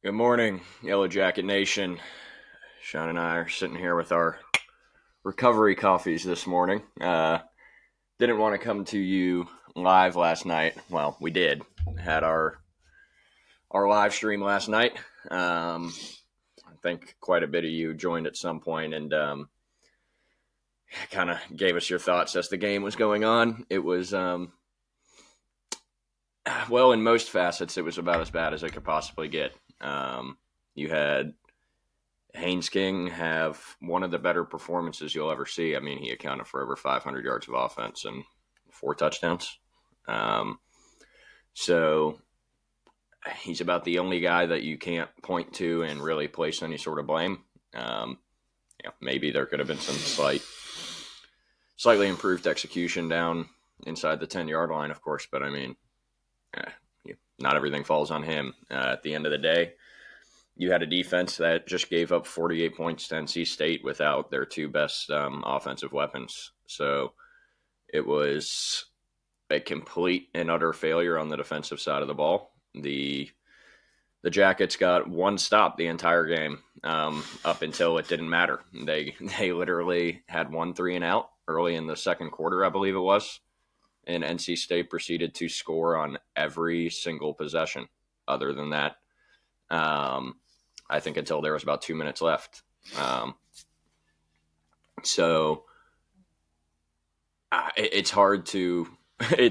Good morning, Yellow Jacket Nation. Sean and I are sitting here with our recovery coffees this morning. Didn't want to come to you live last night. Well, we did. Had our live stream last night. I think quite a bit of you joined at some point and kind of gave us your thoughts as the game was going on. It was, well, in most facets, it was about as bad as it could possibly get. You had Haynes King have one of the better performances you'll ever see. I mean, he accounted for over 500 yards of offense and 4 touchdowns. So he's about the only guy that you can't point to and really place any sort of blame. Maybe there could have been some slightly improved execution down inside the 10-yard line, of course. But I mean, not everything falls on him. At the end of the day, you had a defense that just gave up 48 points to NC State without their two best offensive weapons. So it was a complete and utter failure on the defensive side of the ball. The Jackets got one stop the entire game up until it didn't matter. They literally had 1 3-and-out early in the second quarter, I believe it was. And NC State proceeded to score on every single possession other than that. I think until there was about 2 minutes left. So it's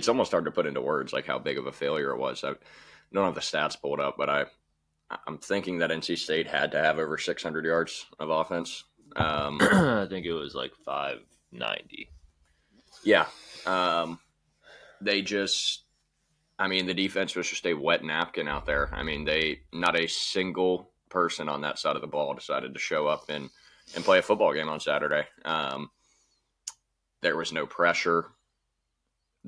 almost hard to put into words like how big of a failure it was. I don't have the stats pulled up, but I'm thinking that NC State had to have over 600 yards of offense. I think it was like 590. Yeah. The defense was just a wet napkin out there. I mean, not a single person on that side of the ball decided to show up and play a football game on Saturday. There was no pressure.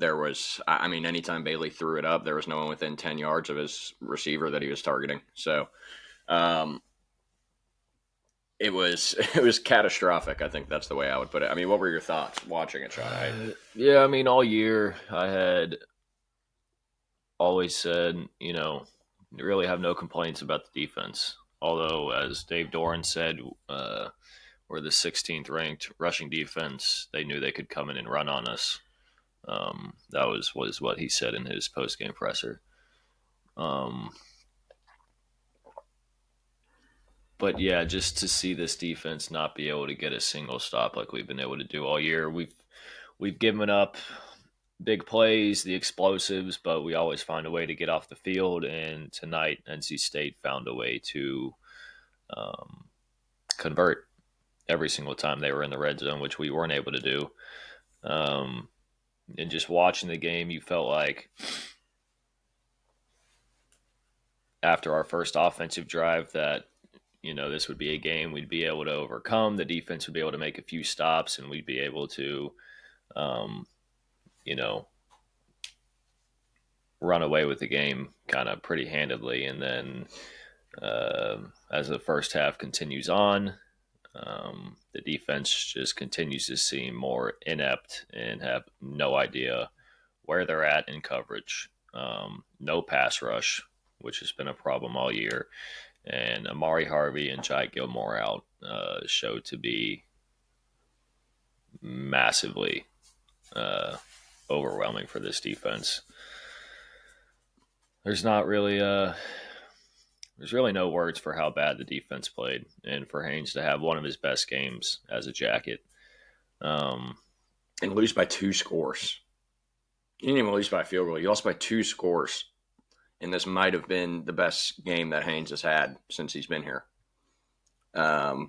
Anytime Bailey threw it up, there was no one within 10 yards of his receiver that he was targeting. So, it was catastrophic. I think that's the way I would put it. I mean, what were your thoughts watching it, Sean? All year I had always said, really have no complaints about the defense. Although, as Dave Doran said, we're the 16th ranked rushing defense. They knew they could come in and run on us. That was what he said in his post-game presser. But yeah, just to see this defense not be able to get a single stop like we've been able to do all year. We've given up big plays, the explosives, but we always find a way to get off the field. And tonight, NC State found a way to convert every single time they were in the red zone, which we weren't able to do. And just watching the game, you felt like after our first offensive drive that, this would be a game we'd be able to overcome. The defense would be able to make a few stops, and we'd be able to, run away with the game kind of pretty handedly. And then as the first half continues on, the defense just continues to seem more inept and have no idea where they're at in coverage. No pass rush, which has been a problem all year. And Amari Harvey and Jai Gilmore out showed to be massively overwhelming for this defense. There's really no words for how bad the defense played, and for Haynes to have one of his best games as a Jacket. And lose by 2 scores. You didn't even lose by a field goal. You lost by 2 scores. And this might have been the best game that Haynes has had since he's been here. At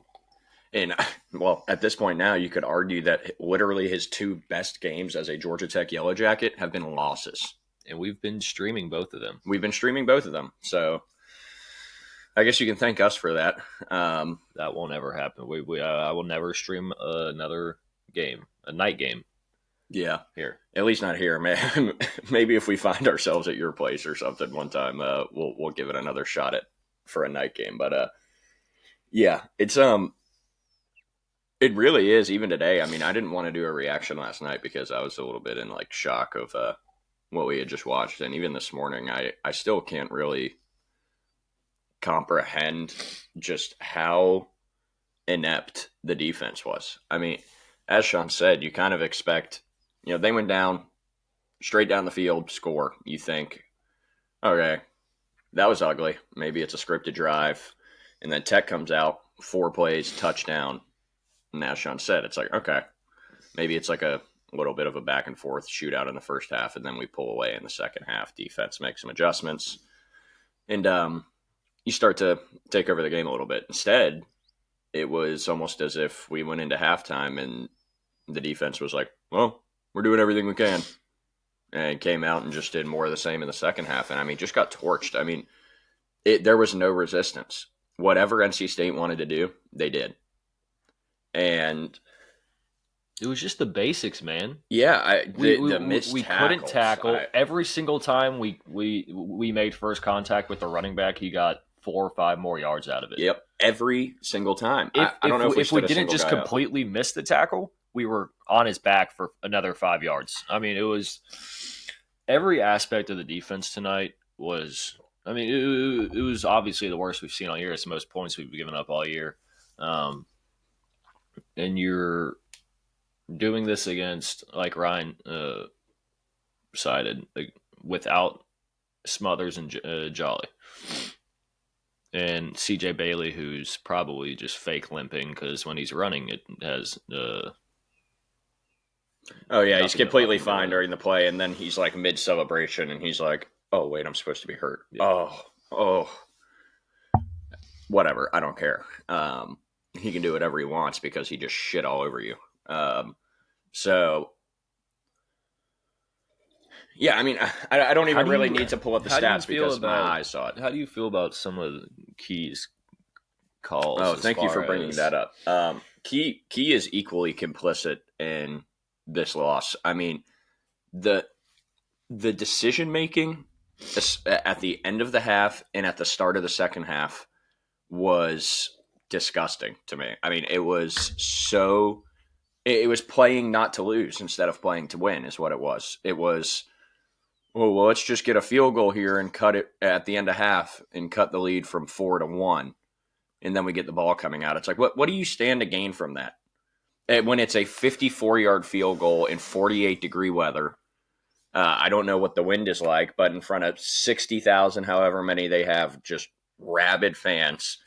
this point now, you could argue that literally his 2 best games as a Georgia Tech Yellow Jacket have been losses. And we've been streaming both of them. So I guess you can thank us for that. That won't ever happen. I will never stream another game, a night game. Yeah, here. At least not here, man. Maybe if we find ourselves at your place or something one time, we'll give it another shot for a night game. But yeah, it's it really is. Even today, I mean, I didn't want to do a reaction last night because I was a little bit in shock of what we had just watched, and even this morning, I still can't really comprehend just how inept the defense was. I mean, as Sean said, you kind of expect, they went down, straight down the field, score. You think, okay, that was ugly. Maybe it's a scripted drive. And then Tech comes out, 4 plays, touchdown. And as Sean said, it's like, okay, maybe it's like a little bit of a back and forth shootout in the first half, and then we pull away in the second half. Defense makes some adjustments, and you start to take over the game a little bit. Instead, it was almost as if we went into halftime and the defense was like, well, we're doing everything we can, and came out and just did more of the same in the second half. And I mean, just got torched. I mean, there was no resistance. Whatever NC State wanted to do, they did. And it was just the basics, man. Yeah, We missed we tackles. couldn't tackle. Every single time we made first contact with the running back, he got 4 or 5 more yards out of it. Yep, every single time. I don't know if we didn't just completely miss the tackle, we were on his back for another 5 yards. I mean, it was every aspect of the defense tonight was. I mean, it was obviously the worst we've seen all year. It's the most points we've given up all year, and you're doing this against, like Ryan cited, without Smothers and Jolly. And CJ Bailey, who's probably just fake limping because when he's running, it has. Oh, yeah, he's completely fine during the play, and then he's like mid celebration, and he's like, oh, wait, I'm supposed to be hurt. Yeah. Oh. Whatever, I don't care. He can do whatever he wants because he just shit all over you. So, yeah, I mean, I don't even really need to pull up the stats because my eyes saw it. How do you feel about some of the Key's calls? Oh, thank you for bringing that up. Key is equally complicit in this loss. I mean, the decision making at the end of the half and at the start of the second half was disgusting to me. I mean, it was so. It was playing not to lose instead of playing to win is what it was. It was, well, let's just get a field goal here and cut it at the end of half and cut the lead from 4-1. And then we get the ball coming out. It's like, what do you stand to gain from that? When it's a 54-yard field goal in 48-degree weather, I don't know what the wind is like, but in front of 60,000, however many they have, just rabid fans.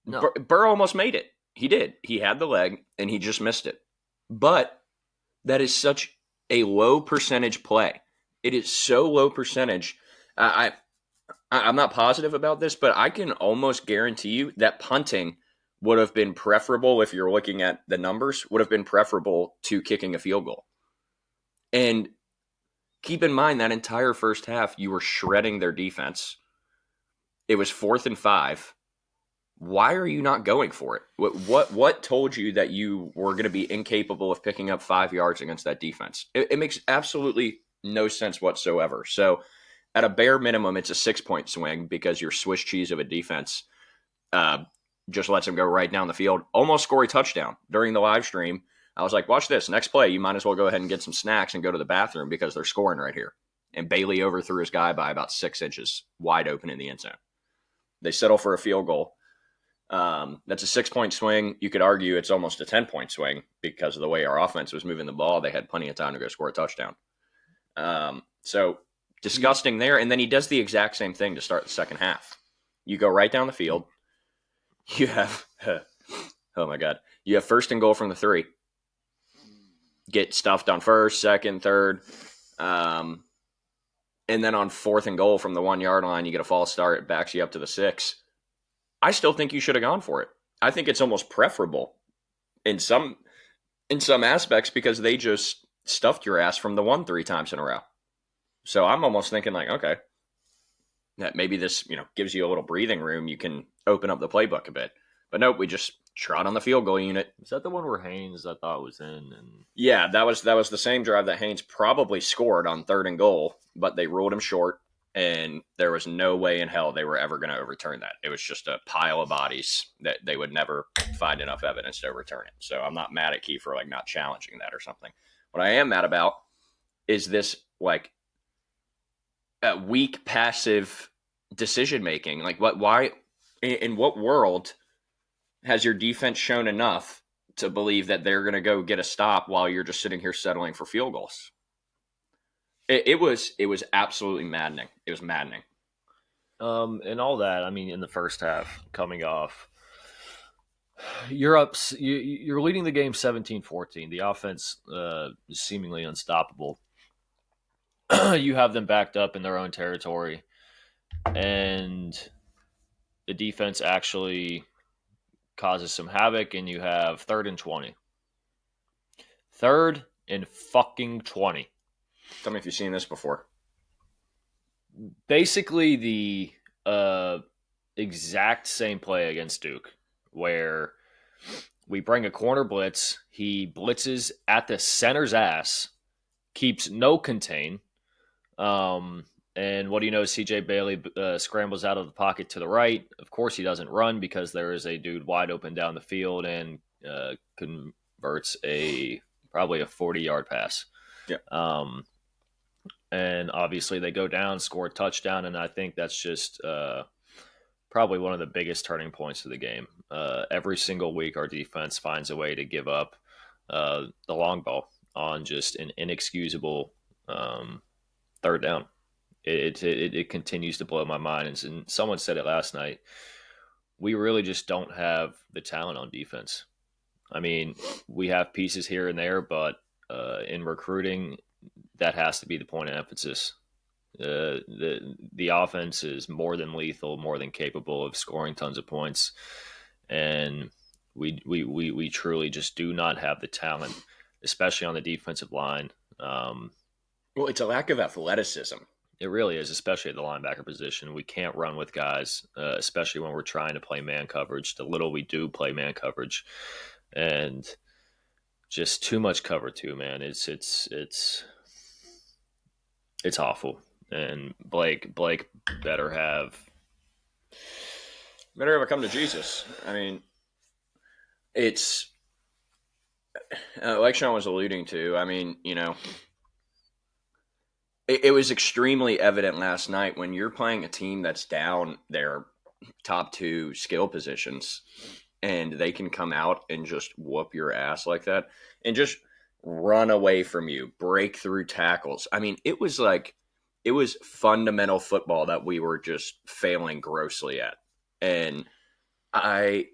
No. Burrow almost made it. He did. He had the leg, and he just missed it. But that is such a low percentage play. It is so low percentage. I'm not positive about this, but I can almost guarantee you that punting would have been preferable, if you're looking at the numbers, would have been preferable to kicking a field goal. And keep in mind that entire first half, you were shredding their defense. It was 4th and 5. Why are you not going for it? What told you that you were going to be incapable of picking up 5 yards against that defense? It makes absolutely no sense whatsoever. So at a bare minimum, it's a 6-point swing because your Swiss cheese of a defense just lets them go right down the field. Almost score a touchdown. During the live stream, I was like, watch this. Next play, you might as well go ahead and get some snacks and go to the bathroom because they're scoring right here. And Bailey overthrew his guy by about 6 inches, wide open in the end zone. They settle for a field goal. That's a 6-point swing. You could argue it's almost a 10-point swing because of the way our offense was moving the ball. They had plenty of time to go score a touchdown. So disgusting there. And then he does the exact same thing to start the second half. You go right down the field. You have, oh my God, you have 1st and goal from the 3. Get stuffed on 1st, 2nd, 3rd. And then on 4th and goal from the 1-yard line, you get a false start. It backs you up to the 6. I still think you should have gone for it. I think it's almost preferable in some aspects because they just stuffed your ass from the 1 3 times in a row. So I'm almost thinking like, okay, that maybe this, gives you a little breathing room. You can open up the playbook a bit. But nope, we just trot on the field goal unit. Is that the one where Haynes, I thought, was in? And yeah, that was the same drive that Haynes probably scored on 3rd and goal, but they ruled him short. And there was no way in hell they were ever going to overturn that. It was just a pile of bodies that they would never find enough evidence to overturn it. So I'm not mad at Key for not challenging that or something. What I am mad about is this weak passive decision making. Why In what world has your defense shown enough to believe that they're going to go get a stop while you're just sitting here settling for field goals? It was absolutely maddening. It was maddening. And all that. I mean, in the first half, coming off, you're up. You're leading the game 17-14. The offense is seemingly unstoppable. You have them backed up in their own territory, and the defense actually causes some havoc, and you have 3rd and 20. 3rd and 20. Tell me if you've seen this before. Basically, the exact same play against Duke, where we bring a corner blitz. He blitzes at the center's ass, keeps no contain. And what do you know? CJ Bailey scrambles out of the pocket to the right. Of course, he doesn't run because there is a dude wide open down the field and converts probably a 40-yard pass. Yeah. And obviously they go down, score a touchdown, and I think that's just probably one of the biggest turning points of the game. Every single week, our defense finds a way to give up the long ball on just an inexcusable 3rd down. It continues to blow my mind. And someone said it last night. We really just don't have the talent on defense. I mean, we have pieces here and there, but in recruiting, that has to be the point of emphasis. The offense is more than lethal, more than capable of scoring tons of points, and we truly just do not have the talent, especially on the defensive line. Well, it's a lack of athleticism. It really is, especially at the linebacker position. We can't run with guys, especially when we're trying to play man coverage. The little we do play man coverage, and just too much cover too, man. It's awful. And Blake better have come to Jesus. I mean, it's like Sean was alluding to. I mean, it was extremely evident last night when you're playing a team that's down their top 2 skill positions and they can come out and just whoop your ass like that and just run away from you, break through tackles. I mean, it was fundamental football that we were just failing grossly at. And I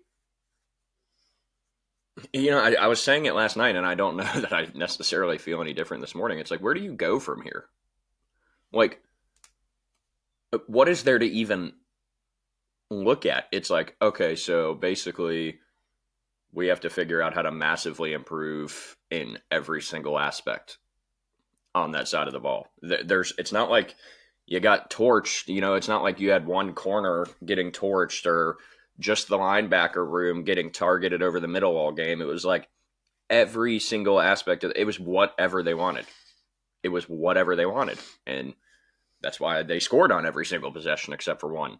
was saying it last night, and I don't know that I necessarily feel any different this morning. It's like, where do you go from here? Like, what is there to even look at? It's like, okay, so basically we have to figure out how to massively improve in every single aspect on that side of the ball. It's not like you got torched, it's not like you had one corner getting torched or just the linebacker room getting targeted over the middle all game. It was like every single aspect of it was whatever they wanted. It was whatever they wanted. And that's why they scored on every single possession except for one.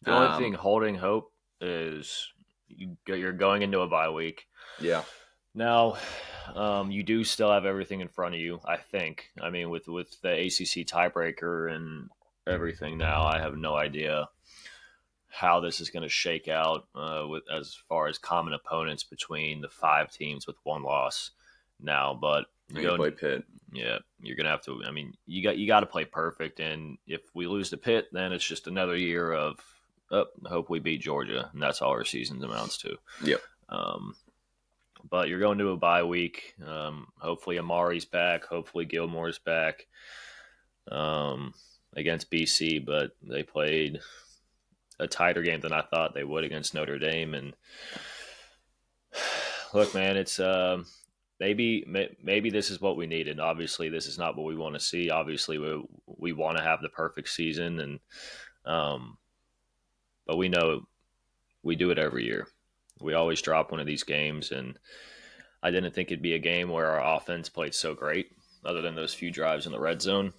The only thing holding hope is you're going into a bye week. Yeah. Now, you do still have everything in front of you, I think. I mean, with the ACC tiebreaker and everything now, I have no idea how this is going to shake out with as far as common opponents between the 5 teams with 1 loss now. But you play Pitt. Yeah, you're gonna have to. I mean, you got to play perfect, and if we lose to Pitt, then it's just another year of hope we beat Georgia, and that's all our season amounts to. Yep. But you're going to a bye week. Hopefully Amari's back. Hopefully Gilmore's back against BC, but they played a tighter game than I thought they would against Notre Dame. And look, man, it's maybe this is what we needed. Obviously, this is not what we want to see. Obviously, we want to have the perfect season, and but we know we do it every year. We always drop one of these games, and I didn't think it'd be a game where our offense played so great, other than those few drives in the red zone.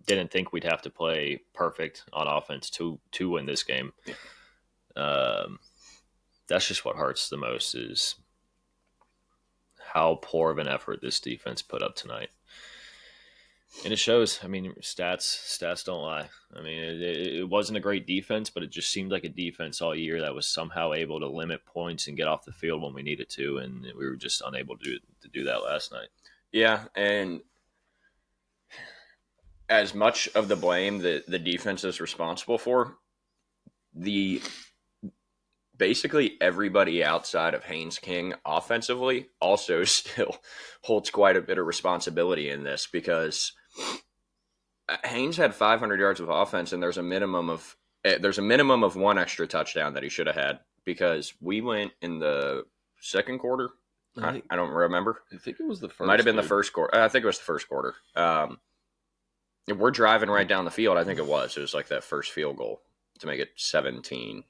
Didn't think we'd have to play perfect on offense to win this game. That's just what hurts the most is how poor of an effort this defense put up tonight. And it shows. I mean, stats don't lie. I mean, it wasn't a great defense, but it just seemed like a defense all year that was somehow able to limit points and get off the field when we needed to, and we were just unable to do that last night. Yeah, and as much of the blame that the defense is responsible for, the basically everybody outside of Haynes King offensively also still holds quite a bit of responsibility in this because Haynes had 500 yards of offense, and there's a minimum of one extra touchdown that he should have had because we went in the second quarter. I don't remember. I think it was the first. Might have been the first quarter. I think it was the first quarter. We're driving right down the field. I think it was. It was like that first field goal to make it 17,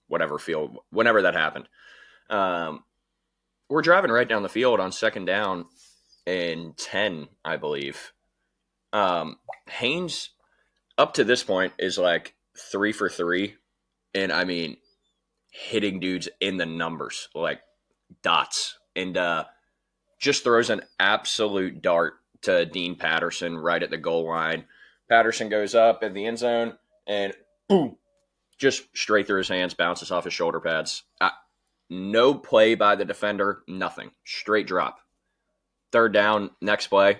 whenever that happened. We're driving right down the field on second down and 10, I believe. Haynes, up to this point, is like 3 for 3. And I mean, hitting dudes in the numbers, like dots. And just throws an absolute dart to Dean Patterson right at the goal line. Patterson goes up in the end zone and boom, just straight through his hands, bounces off his shoulder pads. No play by the defender, nothing. Straight drop. Third down, next play.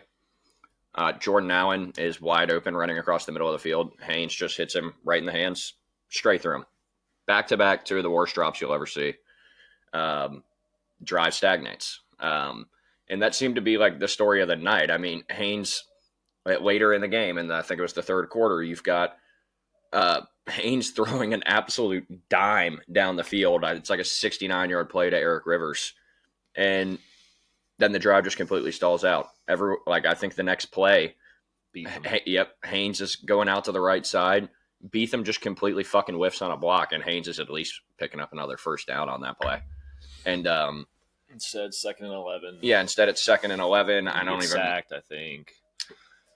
Jordan Allen is wide open running across the middle of the field. Haynes just hits him right in the hands, straight through him. Back to back, two of the worst drops you'll ever see. Drive stagnates. And that seemed to be like the story of the night. I mean, Haynes, later in the game, and I think it was the third quarter, you've got Haynes throwing an absolute dime down the field. It's like a 69-yard play to Eric Rivers. And then the drive just completely stalls out. I think the next play, Haynes is going out to the right side. Beetham just completely fucking whiffs on a block, and Haynes is at least picking up another first down on that play. And instead, 2nd and 11. Yeah, instead it's 2nd and 11. I don't even sacked. I think.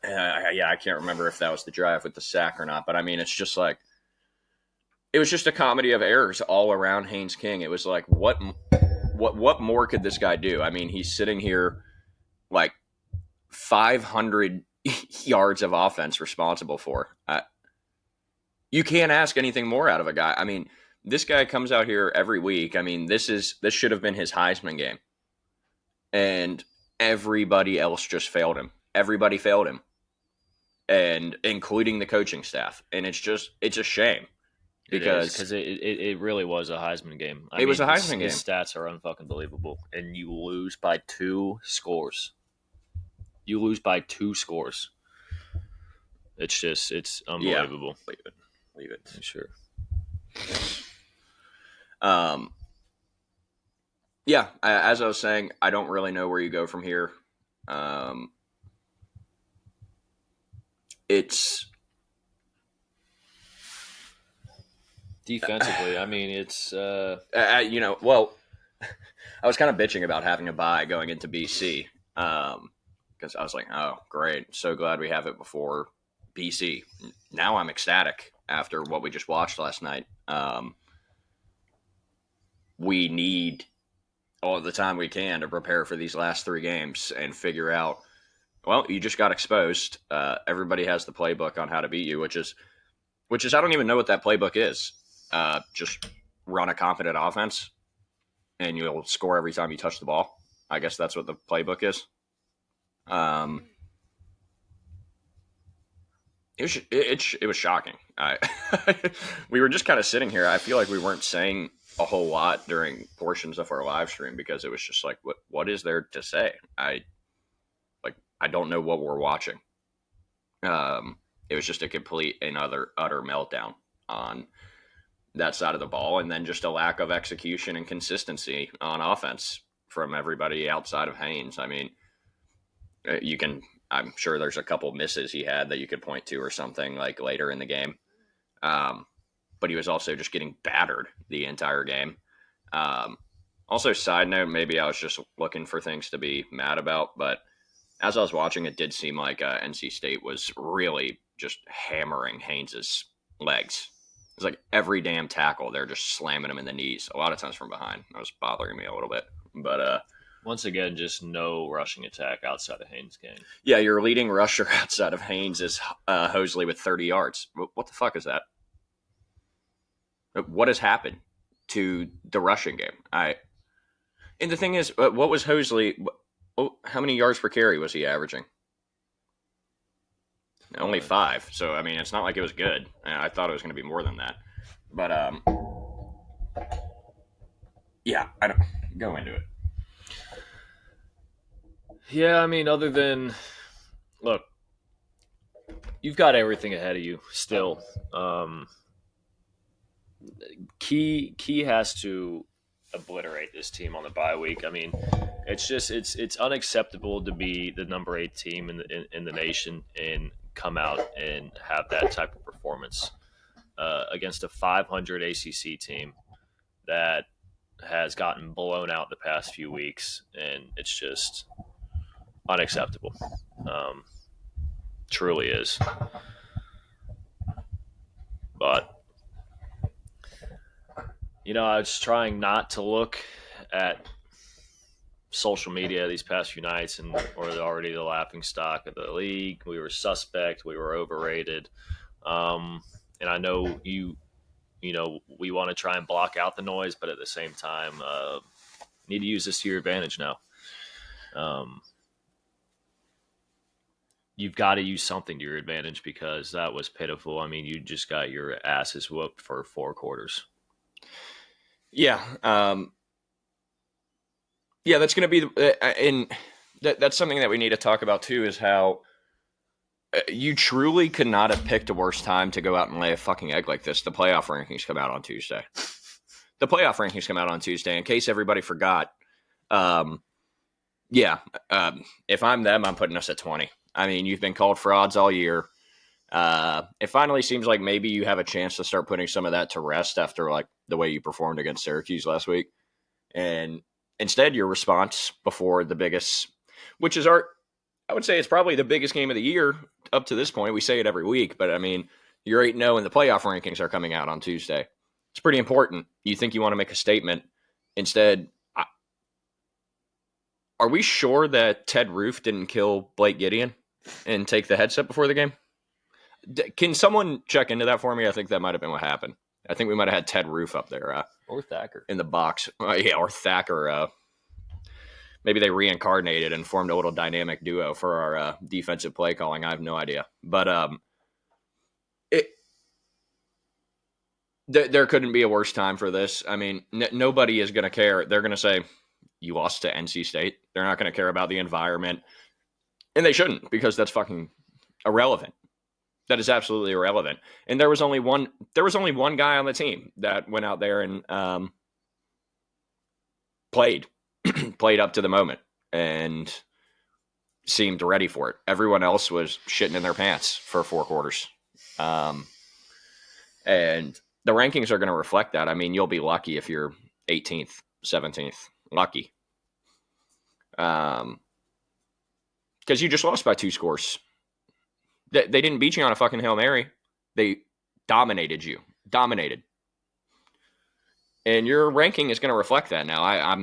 Yeah, I can't remember if that was the drive with the sack or not. But I mean, it's just like it was just a comedy of errors all around Haynes King. It was like what more could this guy do? I mean, he's sitting here like 500 yards of offense responsible for. You can't ask anything more out of a guy. I mean, this guy comes out here every week. I mean, this should have been his Heisman game. And everybody else just failed him. Everybody failed him. And including the coaching staff. And it's a shame. Because it really was a Heisman game. It was a Heisman game. His stats are unfucking believable. And you lose by 2 scores. It's unbelievable. Yeah, leave it. Sure. Yeah, as I was saying, I don't really know where you go from here. It's defensively. I mean, it's well, I was kind of bitching about having a bye going into BC because I was like, oh, great, so glad we have it before BC. Now I'm ecstatic after what we just watched last night. We need all the time we can to prepare for these last 3 games and figure out, well, you just got exposed. Everybody has the playbook on how to beat you, which is I don't even know what that playbook is. Just run a competent offense and you'll score every time you touch the ball. I guess that's what the playbook is. It was shocking. We were just kind of sitting here. I feel like we weren't saying a whole lot during portions of our live stream because it was just like, what is there to say? I don't know what we're watching. It was just a complete and utter meltdown on that side of the ball, and then just a lack of execution and consistency on offense from everybody outside of Haynes. I mean, I'm sure there's a couple misses he had that you could point to or something like later in the game. But he was also just getting battered the entire game. Also, side note, maybe I was just looking for things to be mad about, but as I was watching, it did seem like NC State was really just hammering Haynes's legs. It's like every damn tackle, they're just slamming him in the knees, a lot of times from behind. That was bothering me a little bit. But Once again, just no rushing attack outside of Haynes King. Yeah, your leading rusher outside of Haynes is Hosley with 30 yards. What the fuck is that? What has happened to the rushing game? And the thing is, what was Hosley? How many yards per carry was he averaging? Only Uh, 5. So I mean, it's not like it was good. I thought it was going to be more than that. But yeah, I don't go into it. yeah, I mean, other than look, you've got everything ahead of you still. Um, Key has to obliterate this team on the bye week. I mean, it's unacceptable to be the number 8 team in the nation and come out and have that type of performance against a 500 ACC team that has gotten blown out the past few weeks, and it's just unacceptable. Um, Truly is. But I was trying not to look at social media these past few nights, and we're already the laughing stock of the league. We were suspect. We were overrated. And I know we want to try and block out the noise, but at the same time, need to use this to your advantage now. Um, you've got to use something to your advantage because that was pitiful. I mean, you just got your asses whooped for 4 quarters. Yeah, yeah, that's going to be and that's something that we need to talk about too. Is how you truly could not have picked a worse time to go out and lay a fucking egg like this. The playoff rankings come out on Tuesday. The playoff rankings come out on Tuesday. In case everybody forgot, um, yeah, if I'm them, I'm putting us at 20. I mean, you've been called frauds all year. It finally seems like maybe you have a chance to start putting some of that to rest after like the way you performed against Syracuse last week. And instead, your response before the biggest, which is I would say it's probably the biggest game of the year up to this point. We say it every week, but I mean, you're 8-0 and the playoff rankings are coming out on Tuesday. It's pretty important. You think you want to make a statement. Instead, are we sure that Ted Roof didn't kill Blake Gideon and take the headset before the game? Can someone check into that for me? I think that might have been what happened. I think we might have had Ted Roof up there. Or Thacker. In the box. Yeah, or Thacker. Maybe they reincarnated and formed a little dynamic duo for our defensive play calling. I have no idea. But there couldn't be a worse time for this. I mean, nobody is going to care. They're going to say, you lost to NC State. They're not going to care about the environment. And they shouldn't, because that's fucking irrelevant. That is absolutely irrelevant. And there was only one guy on the team that went out there and played up to the moment and seemed ready for it. Everyone else was shitting in their pants for 4 quarters. And the rankings are going to reflect that. I mean, you'll be lucky if you're 18th, 17th. Lucky. Because you just lost by 2 scores. They didn't beat you on a fucking Hail Mary. They dominated you. Dominated. And your ranking is going to reflect that now. I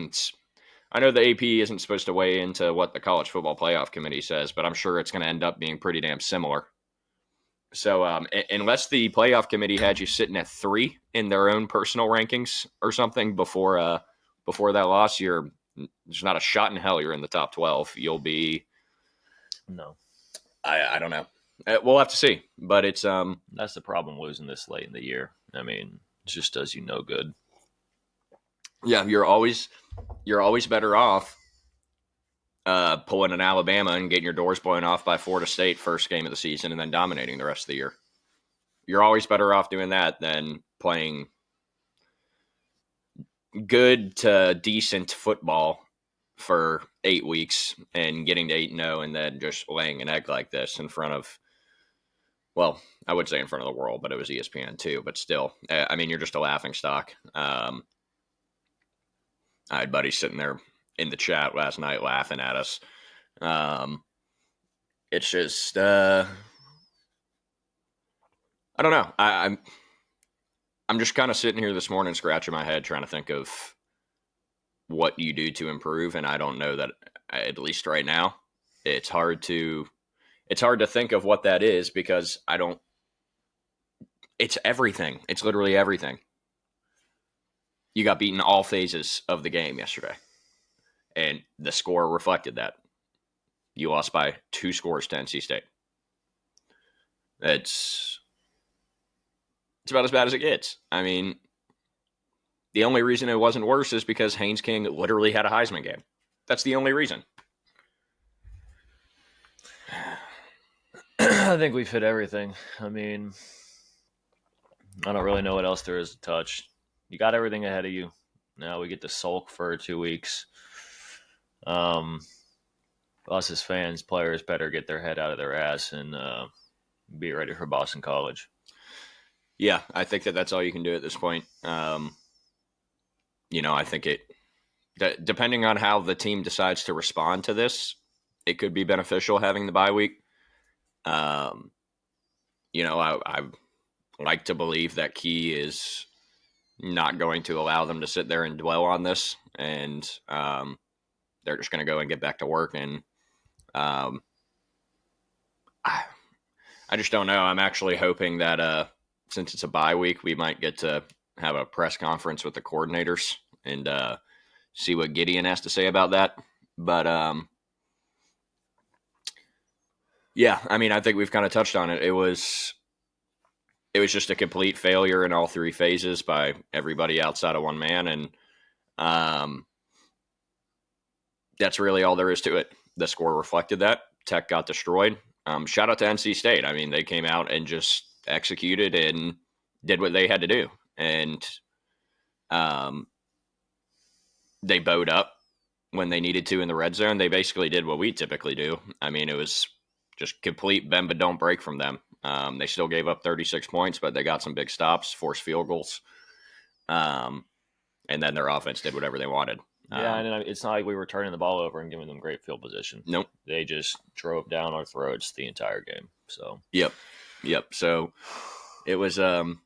know the AP isn't supposed to weigh into what the College Football Playoff Committee says, but I'm sure it's going to end up being pretty damn similar. So unless the Playoff Committee had you sitting at 3 in their own personal rankings or something before that loss, there's not a shot in hell you're in the top 12. You'll be... No. I don't know. We'll have to see. But it's... That's the problem losing this late in the year. I mean, it just does you no good. Yeah, you're always better off pulling an Alabama and getting your doors blown off by Florida State first game of the season and then dominating the rest of the year. You're always better off doing that than playing good to decent football for 8 weeks and getting to 8-0 and then just laying an egg like this in front of, well, I would say in front of the world, but it was ESPN too. But still, I mean, you're just a laughing stock. I had buddies sitting there in the chat last night laughing at us. It's just, I don't know. I'm just kind of sitting here this morning scratching my head trying to think of what you do to improve, and I don't know that, at least right now, it's hard to think of what that is, because I don't. It's everything. It's literally everything. You got beaten all phases of the game yesterday, and the score reflected that. You lost by 2 scores to NC State. It's about as bad as it gets. I mean, the only reason it wasn't worse is because Haynes King literally had a Heisman game. That's the only reason. I think we've hit everything. I mean, I don't really know what else there is to touch. You got everything ahead of you. Now we get to sulk for 2 weeks. Us as fans, players better get their head out of their ass and be ready for Boston College. Yeah, I think that's all you can do at this point. I think depending on how the team decides to respond to this, it could be beneficial having the bye week. I like to believe that Key is not going to allow them to sit there and dwell on this, and they're just going to go and get back to work. And I just don't know. I'm actually hoping that since it's a bye week, we might get to have a press conference with the coordinators and see what Gideon has to say about that. But yeah, I mean, I think we've kind of touched on it. It was just a complete failure in all 3 phases by everybody outside of one man, and that's really all there is to it. The score reflected that. Tech got destroyed. Shout out to NC State. I mean, they came out and just executed and did what they had to do, and they bowed up when they needed to in the red zone. They basically did what we typically do. I mean, it was just complete bend but don't break from them. They still gave up 36 points, but they got some big stops, forced field goals, and then their offense did whatever they wanted. Yeah, and it's not like we were turning the ball over and giving them great field position. Nope. They just drove down our throats the entire game. So Yep. So it was ugly,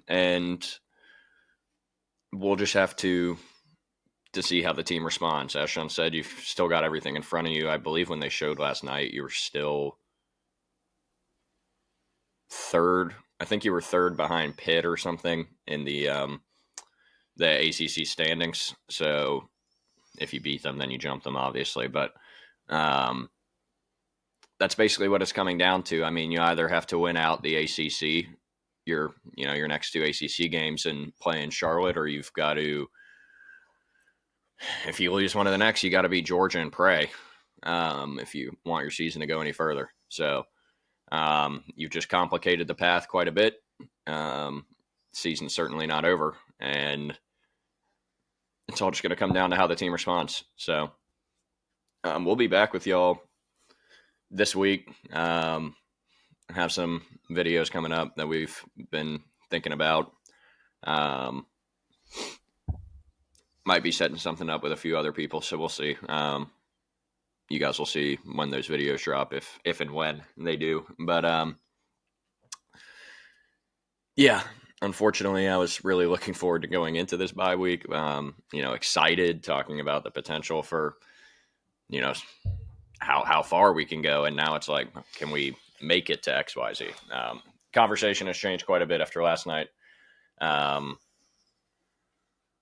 and we'll just have to see how the team responds. As Sean said, you've still got everything in front of you. I believe when they showed last night, you were still third. I think you were third behind Pitt or something in the ACC standings. So if you beat them, then you jump them, obviously. But that's basically what it's coming down to. I mean, you either have to win out the ACC, your next 2 ACC games, and play in Charlotte, or you've got to, if you lose one of the next, you got to beat Georgia and pray if you want your season to go any further. So you've just complicated the path quite a bit. Season's certainly not over, and it's all just going to come down to how the team responds. So we'll be back with y'all this week. Have some videos coming up that we've been thinking about. Might be setting something up with a few other people, so we'll see. You guys will see when those videos drop, if and when they do. But yeah, unfortunately, I was really looking forward to going into this bye week. Excited, talking about the potential for, how far we can go, and now it's like, can we make it to XYZ? Conversation has changed quite a bit after last night. I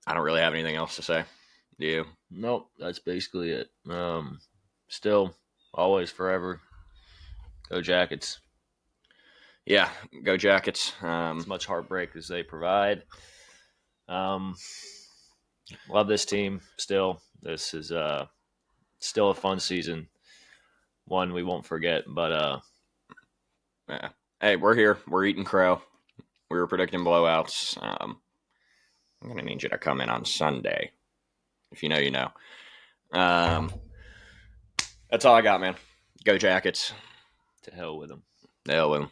don't really have anything else to say. Do you? Nope, that's basically it. Still, always, forever, go Jackets. Yeah, go Jackets. As much heartbreak as they provide. Love this team still. This is still a fun season. One we won't forget, but yeah. Hey, we're here. We're eating crow. We were predicting blowouts. I'm going to need you to come in on Sunday. If you know, you know. That's all I got, man. Go Jackets. to hell with them. To hell with them.